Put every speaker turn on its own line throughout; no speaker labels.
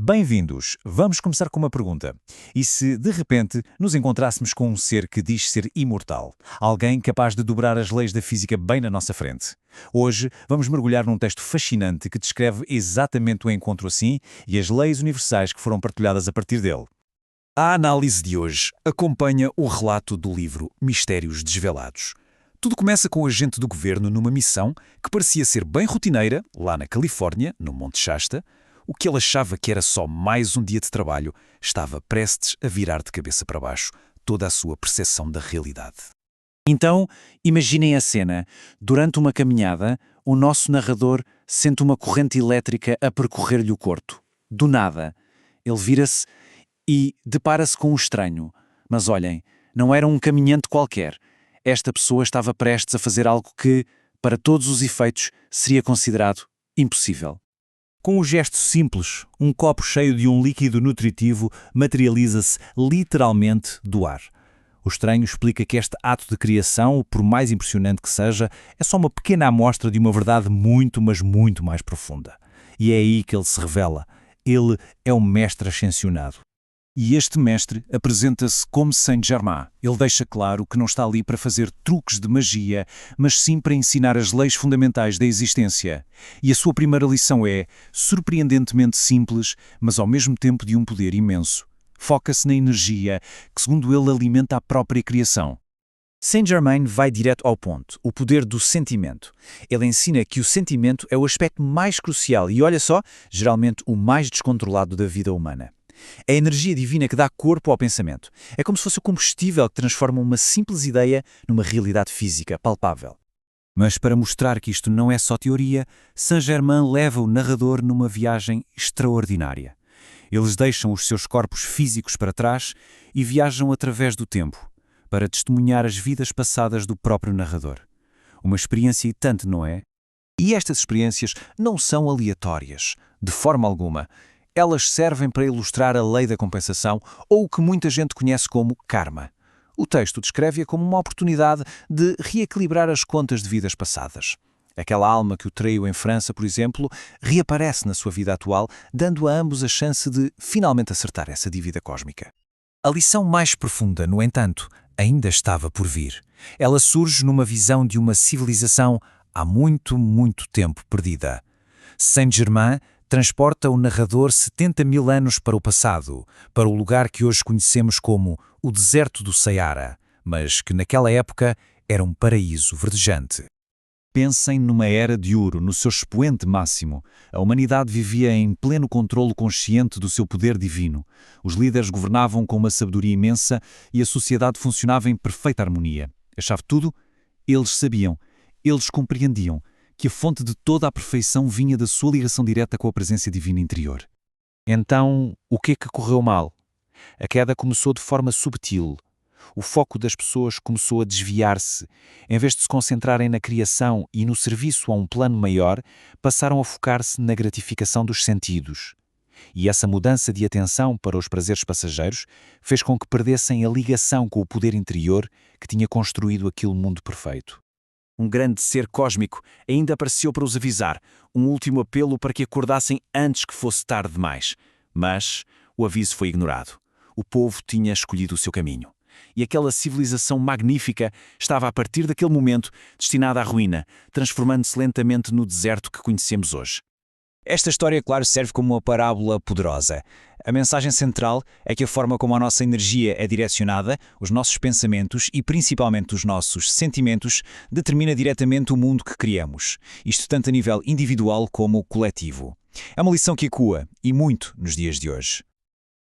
Bem-vindos! Vamos começar com uma pergunta. E se, de repente, nos encontrássemos com um ser que diz ser imortal? Alguém capaz de dobrar as leis da física bem na nossa frente? Hoje, vamos mergulhar num texto fascinante que descreve exatamente o encontro assim e as leis universais que foram partilhadas a partir dele. A análise de hoje acompanha o relato do livro Mistérios Desvelados. Tudo começa com o agente do governo numa missão que parecia ser bem rotineira, lá na Califórnia, no Monte Shasta. O que ele achava que era só mais um dia de trabalho estava prestes a virar de cabeça para baixo toda a sua percepção da realidade.
Então, imaginem a cena. Durante uma caminhada, o nosso narrador sente uma corrente elétrica a percorrer-lhe o corpo. Do nada, ele vira-se e depara-se com um estranho. Mas olhem, não era um caminhante qualquer. Esta pessoa estava prestes a fazer algo que, para todos os efeitos, seria considerado impossível.
Com um gesto simples, um copo cheio de um líquido nutritivo materializa-se literalmente do ar. O estranho explica que este ato de criação, por mais impressionante que seja, é só uma pequena amostra de uma verdade muito, mas muito mais profunda. E é aí que ele se revela. Ele é um mestre ascensionado. E este mestre apresenta-se como Saint-Germain. Ele deixa claro que não está ali para fazer truques de magia, mas sim para ensinar as leis fundamentais da existência. E a sua primeira lição é, surpreendentemente simples, mas ao mesmo tempo de um poder imenso. Foca-se na energia, que segundo ele alimenta a própria criação.
Saint-Germain vai direto ao ponto, o poder do sentimento. Ele ensina que o sentimento é o aspecto mais crucial e, olha só, geralmente o mais descontrolado da vida humana. É a energia divina que dá corpo ao pensamento. É como se fosse o combustível que transforma uma simples ideia numa realidade física palpável.
Mas para mostrar que isto não é só teoria, Saint-Germain leva o narrador numa viagem extraordinária. Eles deixam os seus corpos físicos para trás e viajam através do tempo, para testemunhar as vidas passadas do próprio narrador. Uma experiência irritante, não é? E estas experiências não são aleatórias, de forma alguma. Elas servem para ilustrar a lei da compensação, ou o que muita gente conhece como karma. O texto descreve-a como uma oportunidade de reequilibrar as contas de vidas passadas. Aquela alma que o traiu em França, por exemplo, reaparece na sua vida atual, dando a ambos a chance de finalmente acertar essa dívida cósmica. A lição mais profunda, no entanto, ainda estava por vir. Ela surge numa visão de uma civilização há muito, muito tempo perdida. Saint-Germain transporta o narrador 70 mil anos para o passado, para o lugar que hoje conhecemos como o deserto do Saara, mas que naquela época era um paraíso verdejante. Pensem numa era de ouro, no seu expoente máximo. A humanidade vivia em pleno controlo consciente do seu poder divino. Os líderes governavam com uma sabedoria imensa e a sociedade funcionava em perfeita harmonia. A chave de tudo? Eles sabiam, eles compreendiam que a fonte de toda a perfeição vinha da sua ligação direta com a presença divina interior. Então, o que é que correu mal? A queda começou de forma subtil. O foco das pessoas começou a desviar-se. Em vez de se concentrarem na criação e no serviço a um plano maior, passaram a focar-se na gratificação dos sentidos. E essa mudança de atenção para os prazeres passageiros fez com que perdessem a ligação com o poder interior que tinha construído aquele mundo perfeito. Um grande ser cósmico ainda apareceu para os avisar, um último apelo para que acordassem antes que fosse tarde demais. Mas o aviso foi ignorado. O povo tinha escolhido o seu caminho. E aquela civilização magnífica estava a partir daquele momento destinada à ruína, transformando-se lentamente no deserto que conhecemos hoje. Esta história, claro, serve como uma parábola poderosa. A mensagem central é que a forma como a nossa energia é direcionada, os nossos pensamentos e principalmente os nossos sentimentos, determina diretamente o mundo que criamos. Isto tanto a nível individual como coletivo. É uma lição que ecoa, e muito, nos dias de hoje.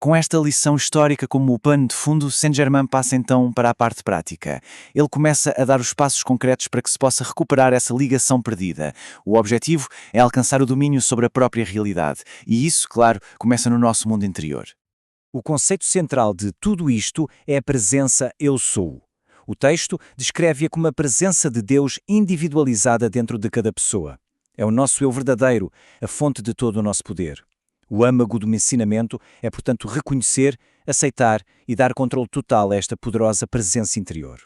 Com esta lição histórica como o pano de fundo, Saint-Germain passa então para a parte prática. Ele começa a dar os passos concretos para que se possa recuperar essa ligação perdida. O objetivo é alcançar o domínio sobre a própria realidade. E isso, claro, começa no nosso mundo interior.
O conceito central de tudo isto é a presença Eu Sou. O texto descreve-a como a presença de Deus individualizada dentro de cada pessoa. É o nosso eu verdadeiro, a fonte de todo o nosso poder. O âmago do ensinamento é, portanto, reconhecer, aceitar e dar controle total a esta poderosa presença interior.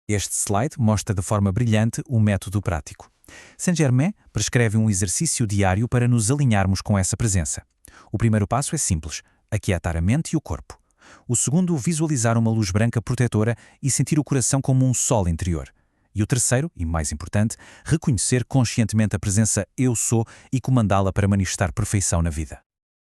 Este slide mostra de forma brilhante o método prático. Saint-Germain prescreve um exercício diário para nos alinharmos com essa presença. O primeiro passo é simples: aquietar a mente e o corpo. O segundo, visualizar uma luz branca protetora e sentir o coração como um sol interior. E o terceiro, e mais importante, reconhecer conscientemente a presença Eu Sou e comandá-la para manifestar perfeição na vida.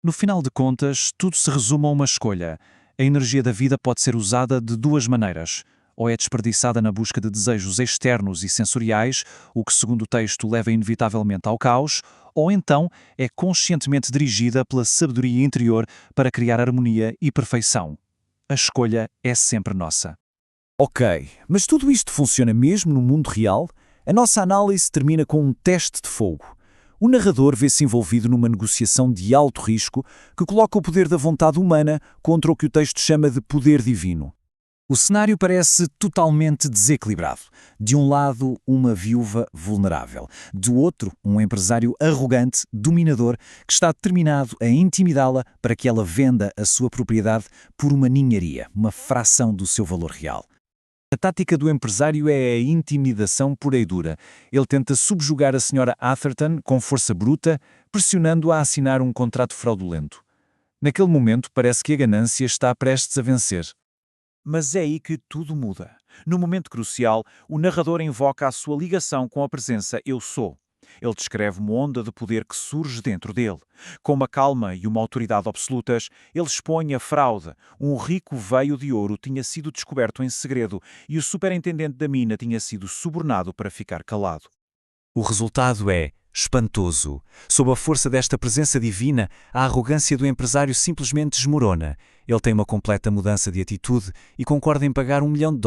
No final de contas, tudo se resume a uma escolha. A energia da vida pode ser usada de duas maneiras. Ou é desperdiçada na busca de desejos externos e sensoriais, o que, segundo o texto, leva inevitavelmente ao caos, ou então é conscientemente dirigida pela sabedoria interior para criar harmonia e perfeição. A escolha é sempre nossa.
Ok, mas tudo isto funciona mesmo no mundo real? A nossa análise termina com um teste de fogo. O narrador vê-se envolvido numa negociação de alto risco que coloca o poder da vontade humana contra o que o texto chama de poder divino. O cenário parece totalmente desequilibrado. De um lado, uma viúva vulnerável. Do outro, um empresário arrogante, dominador, que está determinado a intimidá-la para que ela venda a sua propriedade por uma ninharia, uma fração do seu valor real. A tática do empresário é a intimidação pura e dura. Ele tenta subjugar a Sra. Atherton com força bruta, pressionando-a a assinar um contrato fraudulento. Naquele momento, parece que a ganância está prestes a vencer. Mas é aí que tudo muda. No momento crucial, o narrador invoca a sua ligação com a presença Eu Sou. Ele descreve uma onda de poder que surge dentro dele. Com uma calma e uma autoridade absolutas, ele expõe a fraude. Um rico veio de ouro tinha sido descoberto em segredo e o superintendente da mina tinha sido subornado para ficar calado. O resultado é espantoso. Sob a força desta presença divina, a arrogância do empresário simplesmente desmorona. Ele tem uma completa mudança de atitude e concorda em pagar $1 milhão,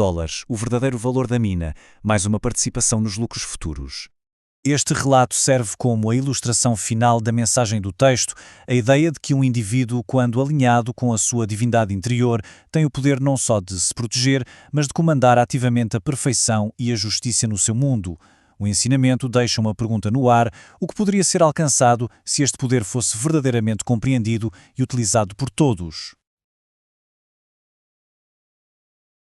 o verdadeiro valor da mina, mais uma participação nos lucros futuros. Este relato serve como a ilustração final da mensagem do texto, a ideia de que um indivíduo, quando alinhado com a sua divindade interior, tem o poder não só de se proteger, mas de comandar ativamente a perfeição e a justiça no seu mundo. O ensinamento deixa uma pergunta no ar: o que poderia ser alcançado se este poder fosse verdadeiramente compreendido e utilizado por todos?